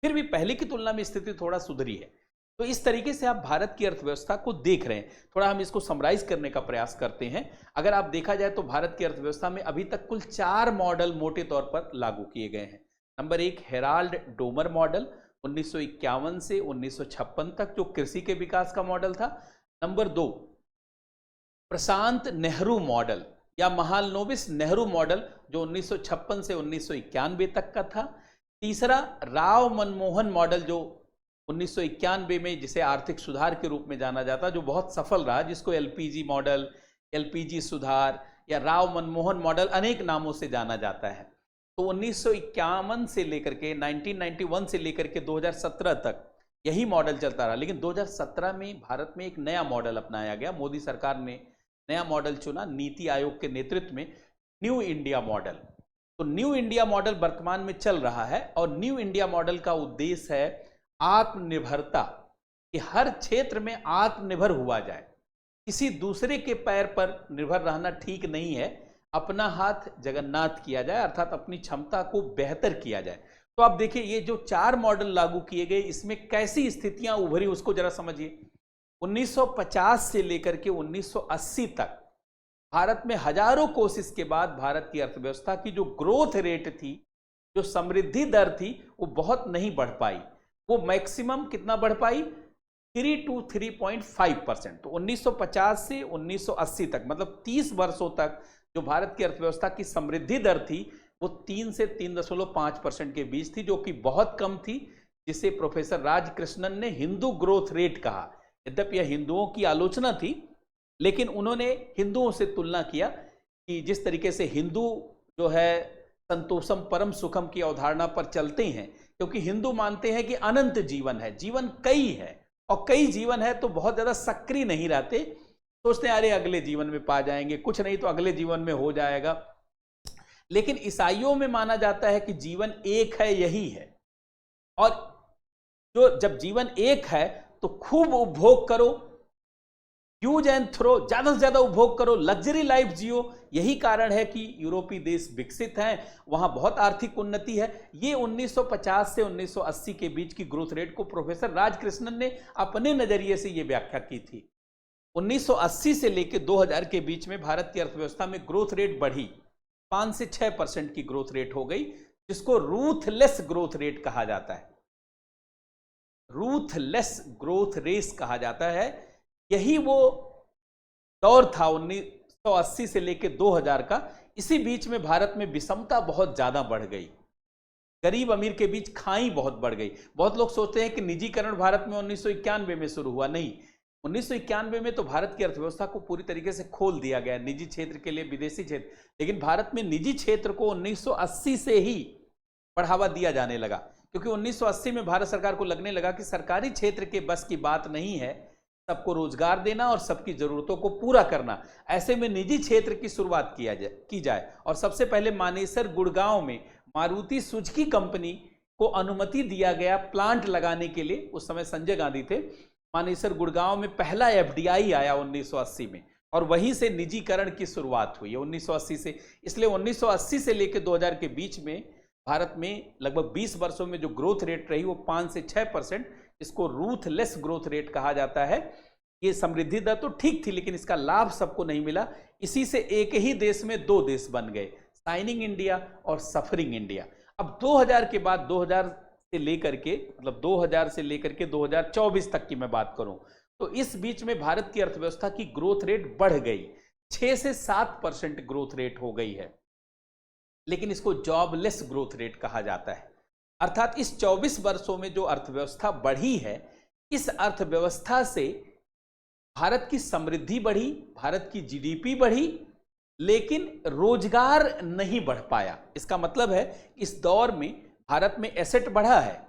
फिर भी पहले की तुलना में स्थिति थोड़ा सुधरी है। तो इस तरीके से आप भारत की अर्थव्यवस्था को देख रहे हैं। थोड़ा हम इसको समराइज करने का प्रयास करते हैं। अगर आप देखा जाए तो भारत की अर्थव्यवस्था में अभी तक कुल 4 मॉडल मोटे तौर पर लागू किए गए हैं। नंबर 1 हेराल्ड डोमर मॉडल 1951 से 1956 तक, जो कृषि के विकास का मॉडल था। नंबर 2 प्रशांत नेहरू मॉडल या महालनोबिस नेहरू मॉडल, जो 1956 से 1991 तक का था। तीसरा राव मनमोहन मॉडल, जो 1991 में, जिसे आर्थिक सुधार के रूप में जाना जाता, जो बहुत सफल रहा, जिसको एलपीजी मॉडल, एलपीजी सुधार या राव मनमोहन मॉडल अनेक नामों से जाना जाता है। तो 1951 से लेकर के 1991 से लेकर के 2017 तक यही मॉडल चलता रहा। लेकिन 2017 में भारत में एक नया मॉडल अपनाया गया। मोदी सरकार ने नया मॉडल चुना, नीति आयोग के नेतृत्व में, न्यू इंडिया मॉडल। तो न्यू इंडिया मॉडल वर्तमान में चल रहा है, और न्यू इंडिया मॉडल का उद्देश्य है आत्मनिर्भरता, कि हर क्षेत्र में आत्मनिर्भर हुआ जाए। किसी दूसरे के पैर पर निर्भर रहना ठीक नहीं है। अपना हाथ जगन्नाथ किया जाए, अर्थात अपनी क्षमता को बेहतर किया जाए। तो आप देखिए ये जो 4 मॉडल लागू किए गए, इसमें कैसी स्थितियां उभरी उसको जरा समझिए। 1950 से लेकर के 1980 तक भारत में हजारों कोशिश के बाद भारत की अर्थव्यवस्था की जो ग्रोथ रेट थी, जो समृद्धि दर थी, वो बहुत नहीं बढ़ पाई। वो मैक्सिमम कितना बढ़ पाई? 3 to 3.5%। तो 1950 से 1980 तक, मतलब 30 वर्षों तक जो भारत की अर्थव्यवस्था की समृद्धि दर थी वो 3 से 3.5% के बीच थी, जो कि बहुत कम थी, जिसे प्रोफेसर राजकृष्णन ने हिंदू ग्रोथ रेट कहा। यद्यपि यह हिंदुओं की आलोचना थी, लेकिन उन्होंने हिंदुओं से तुलना किया कि जिस तरीके से हिंदू जो है संतोषम परम सुखम की अवधारणा पर चलते हैं, क्योंकि हिंदू मानते हैं कि अनंत जीवन है, जीवन कई है, और कई जीवन है तो बहुत ज्यादा सक्रिय नहीं रहते, सोचते हैं अरे अगले जीवन में पा जाएंगे, कुछ नहीं तो अगले जीवन में हो जाएगा। लेकिन ईसाइयों में माना जाता है कि जीवन एक है, यही है, और जो जब जीवन एक है तो खूब उपभोग करो, यूज एंड थ्रो, ज्यादा से ज्यादा उपभोग करो, लग्जरी लाइफ जियो। यही कारण है कि यूरोपीय देश विकसित हैं, वहां बहुत आर्थिक उन्नति है। ये 1950 से 1980 के बीच की ग्रोथ रेट को प्रोफेसर राजकृष्णन ने अपने नजरिए से यह व्याख्या की थी। 1980 से लेकर 2000 के बीच में भारत की अर्थव्यवस्था में ग्रोथ रेट बढ़ी, 5 से 6% की ग्रोथ रेट हो गई, जिसको रूथलेस ग्रोथ रेट कहा जाता है। रूथलेस ग्रोथ रेस कहा जाता है। यही वो दौर था 1980 से लेकर 2000 का। इसी बीच में भारत में विषमता बहुत ज्यादा बढ़ गई, गरीब अमीर के बीच खाई बहुत बढ़ गई। बहुत लोग सोचते हैं कि निजीकरण भारत में 1991 में शुरू हुआ, नहीं, 1991 में तो भारत की अर्थव्यवस्था को पूरी तरीके से खोल दिया गया निजी क्षेत्र के लिए, विदेशी क्षेत्र। लेकिन भारत में निजी क्षेत्र को 1980 से ही बढ़ावा दिया जाने लगा, क्योंकि 1980 में भारत सरकार को लगने लगा कि सरकारी क्षेत्र के बस की बात नहीं है सबको रोजगार देना और सबकी जरूरतों को पूरा करना। ऐसे में निजी क्षेत्र की शुरुआत की जाए, और सबसे पहले मानेसर गुड़गांव में मारुति सुजुकी कंपनी को अनुमति दिया गया प्लांट लगाने के लिए। उस समय संजय गांधी थे। मानेसर गुड़गांव में पहला एफडीआई आया 1980 में, और वहीं से निजीकरण की शुरुआत हुई है 1980 से। इसलिए 1980 से लेकर 2000 के बीच में भारत में लगभग 20 वर्षों में जो ग्रोथ रेट रही वो 5 से 6%, इसको रूथलेस ग्रोथ रेट कहा जाता है। ये समृद्धि दर तो ठीक थी, लेकिन इसका लाभ सबको नहीं मिला। इसी से एक ही देश में 2 देश बन गए, शाइनिंग इंडिया और सफरिंग इंडिया। अब 2000 के बाद 2000 से लेकर के, मतलब 2000 से लेकर के 2024 तक की मैं बात करूं, तो इस बीच में भारत की अर्थव्यवस्था की ग्रोथ रेट बढ़ गई, 6 से 7% ग्रोथ रेट हो गई है। लेकिन इसको जॉबलेस ग्रोथ रेट कहा जाता है। अर्थात इस 24 वर्षों में जो अर्थव्यवस्था बढ़ी है, इस अर्थव्यवस्था से भारत की समृद्धि बढ़ी, भारत की जीडीपी बढ़ी, लेकिन रोजगार नहीं बढ़ पाया। इसका मतलब है इस दौर में भारत में एसेट बढ़ा है,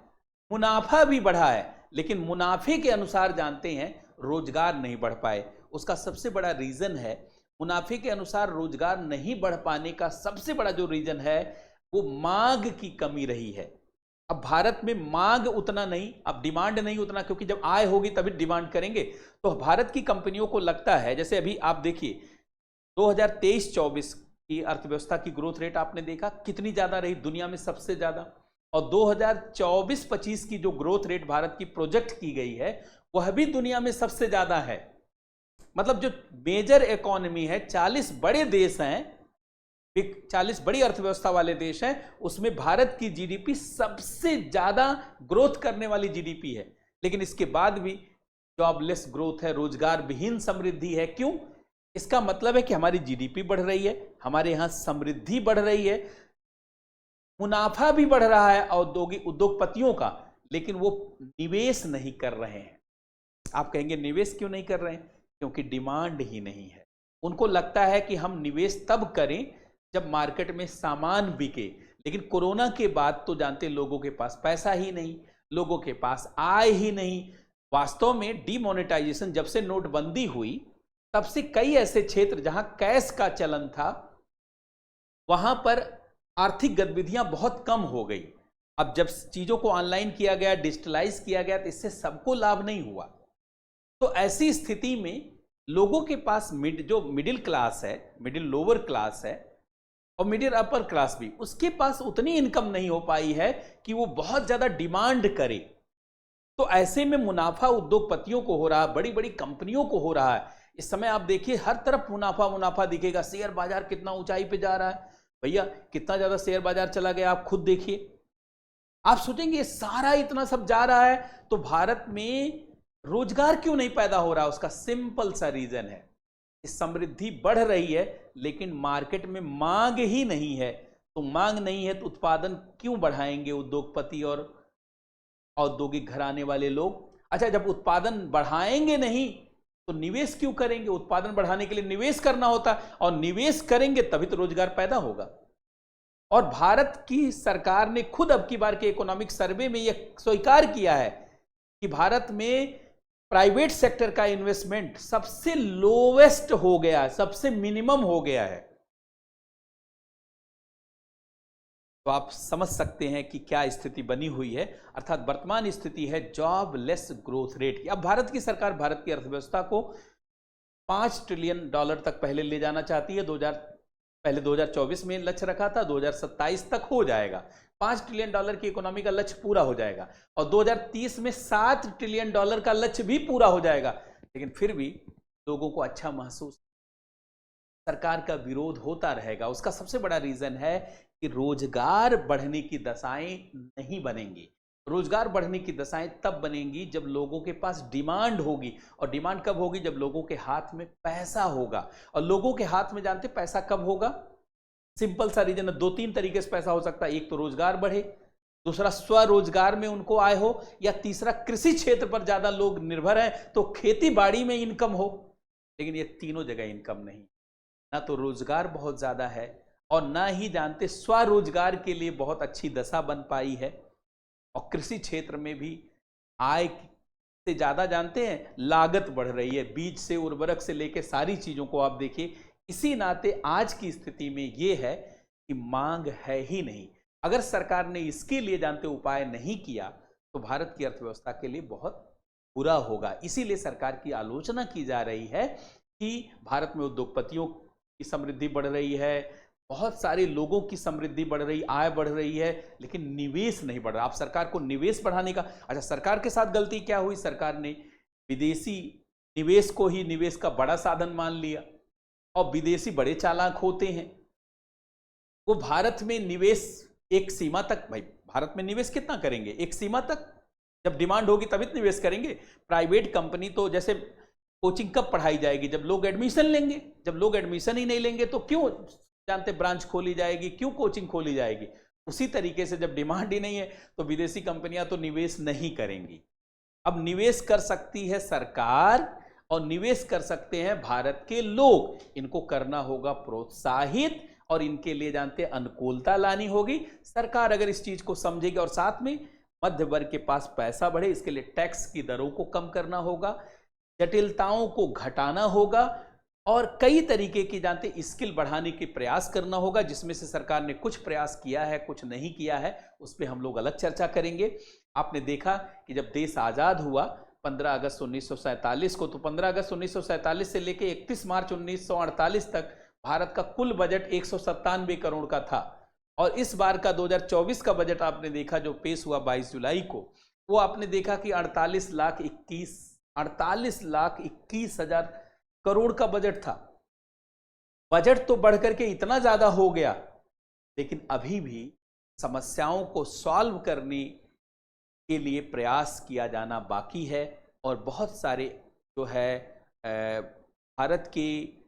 मुनाफा भी बढ़ा है, लेकिन मुनाफे के अनुसार जानते हैं रोजगार नहीं बढ़ पाए। उसका सबसे बड़ा रीजन है, मुनाफे के अनुसार रोजगार नहीं बढ़ पाने का सबसे बड़ा जो रीजन है वो मांग की कमी रही है। अब भारत में मांग उतना नहीं, अब डिमांड नहीं उतना, क्योंकि जब आय होगी तभी डिमांड करेंगे। तो भारत की कंपनियों को लगता है, जैसे अभी आप देखिए 2023-24 की अर्थव्यवस्था की ग्रोथ रेट आपने देखा कितनी ज्यादा रही, दुनिया में सबसे ज्यादा। और 2024-25 की जो ग्रोथ रेट भारत की प्रोजेक्ट की गई है वह भी दुनिया में सबसे ज्यादा है। मतलब जो मेजर इकोनॉमी है, 40 बड़े देश हैं, 40 बड़ी अर्थव्यवस्था वाले देश हैं, उसमें भारत की जीडीपी सबसे ज्यादा ग्रोथ करने वाली जीडीपी है। लेकिन इसके बाद भी जॉबलेस ग्रोथ है, रोजगार विहीन समृद्धि है। क्यों? इसका मतलब है कि हमारी जीडीपी बढ़ रही है, हमारे यहां समृद्धि बढ़ रही है, मुनाफा भी बढ़ रहा है औद्योगिक उद्योगपतियों का, लेकिन वो निवेश नहीं कर रहे हैं। आप कहेंगे निवेश क्यों नहीं कर रहे हैं? क्योंकि डिमांड ही नहीं है। उनको लगता है कि हम निवेश तब करें जब मार्केट में सामान बिके। लेकिन कोरोना के बाद तो जानते लोगों के पास पैसा ही नहीं, लोगों के पास आय ही नहीं। वास्तव में डीमोनेटाइजेशन जब से नोटबंदी हुई तब से कई ऐसे क्षेत्र जहां कैश का चलन था वहां पर आर्थिक गतिविधियां बहुत कम हो गई। अब जब चीजों को ऑनलाइन किया गया, डिजिटलाइज किया गया, तो इससे सबको लाभ नहीं हुआ। तो ऐसी स्थिति में लोगों के पास जो मिडिल क्लास है, मिडिल लोअर क्लास है और मिडिल अपर क्लास भी, उसके पास उतनी इनकम नहीं हो पाई है कि वो बहुत ज्यादा डिमांड करे। तो ऐसे में मुनाफा उद्योगपतियों को हो रहा है, बड़ी बड़ी कंपनियों को हो रहा है। इस समय आप देखिए हर तरफ मुनाफा मुनाफा दिखेगा। शेयर बाजार कितना ऊंचाई पे जा रहा है भैया, कितना ज्यादा शेयर बाजार चला गया, आप खुद देखिए। आप सोचेंगे सारा इतना सब जा रहा है तो भारत में रोजगार क्यों नहीं पैदा हो रहा? उसका सिंपल सा रीजन है, समृद्धि बढ़ रही है लेकिन मार्केट में मांग ही नहीं है। तो मांग नहीं है तो उत्पादन क्यों बढ़ाएंगे उद्योगपति और औद्योगिक घराने वाले लोग? अच्छा, जब उत्पादन बढ़ाएंगे नहीं तो निवेश क्यों करेंगे? उत्पादन बढ़ाने के लिए निवेश करना होता है और निवेश करेंगे तभी तो रोजगार पैदा होगा। और भारत की सरकार ने खुद अब की बार के इकोनॉमिक सर्वे में यह स्वीकार किया है कि भारत में प्राइवेट सेक्टर का इन्वेस्टमेंट सबसे लोवेस्ट हो गया है, सबसे मिनिमम हो गया है। तो आप समझ सकते हैं कि क्या स्थिति बनी हुई है। अर्थात वर्तमान स्थिति है जॉबलेस ग्रोथ रेट की। अब भारत की सरकार भारत की अर्थव्यवस्था को $5 ट्रिलियन तक पहले ले जाना चाहती है। पहले 2024 में लक्ष्य रखा था, 2027 तक हो जाएगा। $5 ट्रिलियन की इकोनॉमी का लक्ष्य पूरा हो जाएगा और 2030 में $7 ट्रिलियन का लक्ष्य भी पूरा हो जाएगा। लेकिन फिर भी लोगों को अच्छा महसूस, सरकार का विरोध होता रहेगा। उसका सबसे बड़ा रीजन है कि रोजगार बढ़ने की दशाएं नहीं बनेंगी। रोजगार बढ़ने की दशाएं तब बनेंगी जब लोगों के पास डिमांड होगी। और डिमांड कब होगी? जब लोगों के हाथ में पैसा होगा। और लोगों के हाथ में जानते पैसा कब होगा? सिंपल सा रीजन है, 2-3 तरीके से पैसा हो सकता है। एक तो रोजगार बढ़े, दूसरा स्वरोजगार में उनको आय हो, या तीसरा कृषि क्षेत्र पर ज्यादा लोग निर्भर हैं तो खेती बाड़ी में इनकम हो। लेकिन ये तीनों जगह इनकम नहीं, ना तो रोजगार बहुत ज्यादा है और ना ही जानते स्वरोजगार के लिए बहुत अच्छी दशा बन पाई है। और कृषि क्षेत्र में भी आय से ज्यादा जानते हैं लागत बढ़ रही है, बीज से उर्वरक से लेकर सारी चीजों को आप देखिए। इसी नाते आज की स्थिति में यह है कि मांग है ही नहीं। अगर सरकार ने इसके लिए जानते उपाय नहीं किया तो भारत की अर्थव्यवस्था के लिए बहुत बुरा होगा। इसीलिए सरकार की आलोचना की जा रही है कि भारत में उद्योगपतियों की समृद्धि बढ़ रही है, बहुत सारे लोगों की समृद्धि बढ़ रही, आय बढ़ रही है, लेकिन निवेश नहीं बढ़ रहा। आप सरकार को निवेश बढ़ाने का, अच्छा सरकार के साथ गलती क्या हुई? सरकार ने विदेशी निवेश को ही निवेश का बड़ा साधन मान लिया। और विदेशी बड़े चालाक होते हैं, वो भारत में निवेश एक सीमा तक, भाई भारत में निवेश कितना करेंगे? एक सीमा तक, जब डिमांड होगी तभी निवेश करेंगे। प्राइवेट कंपनी तो जैसे कोचिंग कब पढ़ाई जाएगी? जब लोग एडमिशन लेंगे। जब लोग एडमिशन ही नहीं लेंगे तो क्यों जानते ब्रांच खोली जाएगी, क्यों कोचिंग खोली जाएगी? उसी तरीके से जब डिमांड ही नहीं है तो विदेशी कंपनियां तो निवेश नहीं करेंगी। अब निवेश कर सकती है सरकार और निवेश कर सकते हैं भारत के लोग। इनको करना होगा प्रोत्साहित और इनके लिए जानते अनुकूलता लानी होगी। सरकार अगर इस चीज को समझेगी और साथ में मध्य वर्ग के पास पैसा बढ़े, इसके लिए टैक्स की दरों को कम करना होगा, जटिलताओं को घटाना होगा और कई तरीके की जानते स्किल बढ़ाने के प्रयास करना होगा, जिसमें से सरकार ने कुछ प्रयास किया है, कुछ नहीं किया है, उस पर हम लोग अलग चर्चा करेंगे। आपने देखा कि जब देश आजाद हुआ 15 अगस्त 1947 को, तो 15 अगस्त 1947 से लेकर 31 मार्च 1948 तक भारत का कुल बजट 197 करोड़ का था। और इस बार का 2024 का बजट आपने देखा जो पेश हुआ 22 जुलाई को, वो आपने देखा कि 48,21,000 करोड़ का बजट था। बजट तो बढ़कर के इतना ज्यादा हो गया, लेकिन अभी भी समस्याओं को सॉल्व करने के लिए प्रयास किया जाना बाकी है। और बहुत सारे जो है भारत के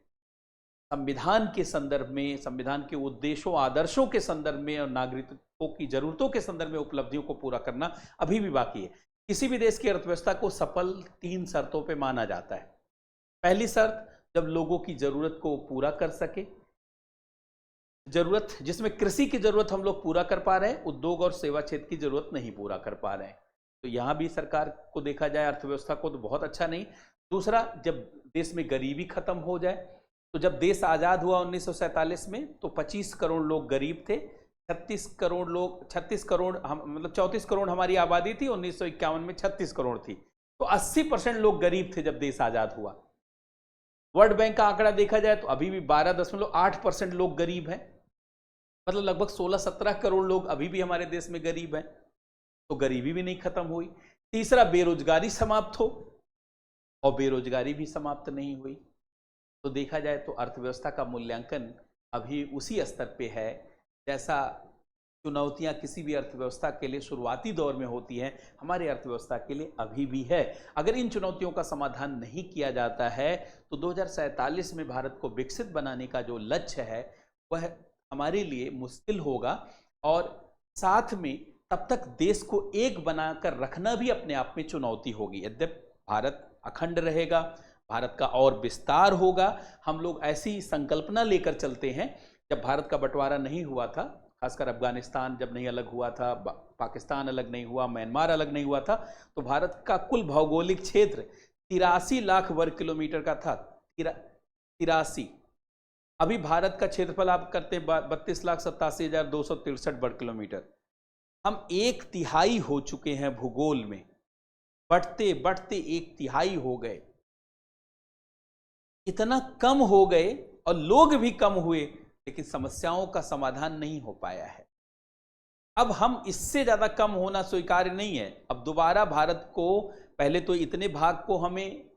संविधान के संदर्भ में, संविधान के उद्देश्यों आदर्शों के संदर्भ में और नागरिकों की जरूरतों के संदर्भ में उपलब्धियों को पूरा करना अभी भी बाकी है। किसी भी देश की अर्थव्यवस्था को सफल 3 शर्तों पे माना जाता है। पहली शर्त, जब लोगों की जरूरत को पूरा कर सके, जरूरत जिसमें कृषि की जरूरत हम लोग पूरा कर पा रहे हैं, उद्योग और सेवा क्षेत्र की जरूरत नहीं पूरा कर पा रहे हैं, तो यहां भी सरकार को देखा जाए अर्थव्यवस्था को तो बहुत अच्छा नहीं। दूसरा, जब देश में गरीबी खत्म हो जाए, तो जब देश आजाद हुआ 1947 में तो 25 करोड़ लोग गरीब थे, 36 करोड़ मतलब 34 करोड़ हमारी आबादी थी, 1951 में 36 करोड़ थी, तो 80% लोग गरीब थे जब देश आजाद हुआ। वर्ल्ड बैंक का आंकड़ा देखा जाए तो अभी भी 12.8% लोग गरीब हैं, मतलब लगभग 16-17 करोड़ लोग अभी भी हमारे देश में गरीब हैं। तो गरीबी भी नहीं खत्म हुई। तीसरा, बेरोजगारी समाप्त हो, और बेरोजगारी भी समाप्त नहीं हुई। तो देखा जाए तो अर्थव्यवस्था का मूल्यांकन अभी उसी स्तर पे है जैसा चुनौतियां किसी भी अर्थव्यवस्था के लिए शुरुआती दौर में होती हैं, हमारी अर्थव्यवस्था के लिए अभी भी है। अगर इन चुनौतियों का समाधान नहीं किया जाता है तो 2047 में भारत को विकसित बनाने का जो लक्ष्य है वह हमारे लिए मुश्किल होगा, और साथ में तब तक देश को एक बनाकर रखना भी अपने आप में चुनौती होगी। यद्यपि भारत अखंड रहेगा, भारत का और विस्तार होगा, हम लोग ऐसी संकल्पना लेकर चलते हैं। जब भारत का बंटवारा नहीं हुआ था, खासकर अफगानिस्तान जब नहीं अलग हुआ था, पाकिस्तान अलग नहीं हुआ, म्यांमार अलग नहीं हुआ था, तो भारत का कुल भौगोलिक क्षेत्र 83 लाख वर्ग किलोमीटर का था। 83। अभी भारत का क्षेत्रफल आप करते हैं 32,87,263 वर्ग किलोमीटर। हम 1/3 हो चुके हैं भूगोल में, बढ़ते बढ़ते 1/3 हो गए। इतना कम हो गए और लोग भी कम हुए, लेकिन समस्याओं का समाधान नहीं हो पाया है। अब हम इससे ज्यादा कम होना स्वीकार्य नहीं है। अब दोबारा भारत को, पहले तो इतने भाग को हमें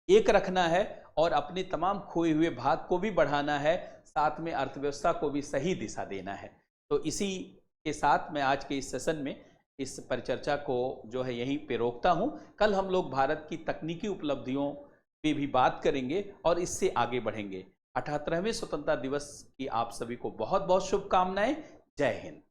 एक रखना है और अपने तमाम खोए हुए भाग को भी बढ़ाना है, साथ में अर्थव्यवस्था को भी सही दिशा देना है। तो इसी के साथ मैं आज के इस सेशन में इस परिचर्चा को जो है यहीं पे रोकता हूं। कल हम लोग भारत की तकनीकी उपलब्धियों पे भी बात करेंगे और इससे आगे बढ़ेंगे। 78वें स्वतंत्रता दिवस की आप सभी को बहुत बहुत शुभकामनाएं। जय हिंद।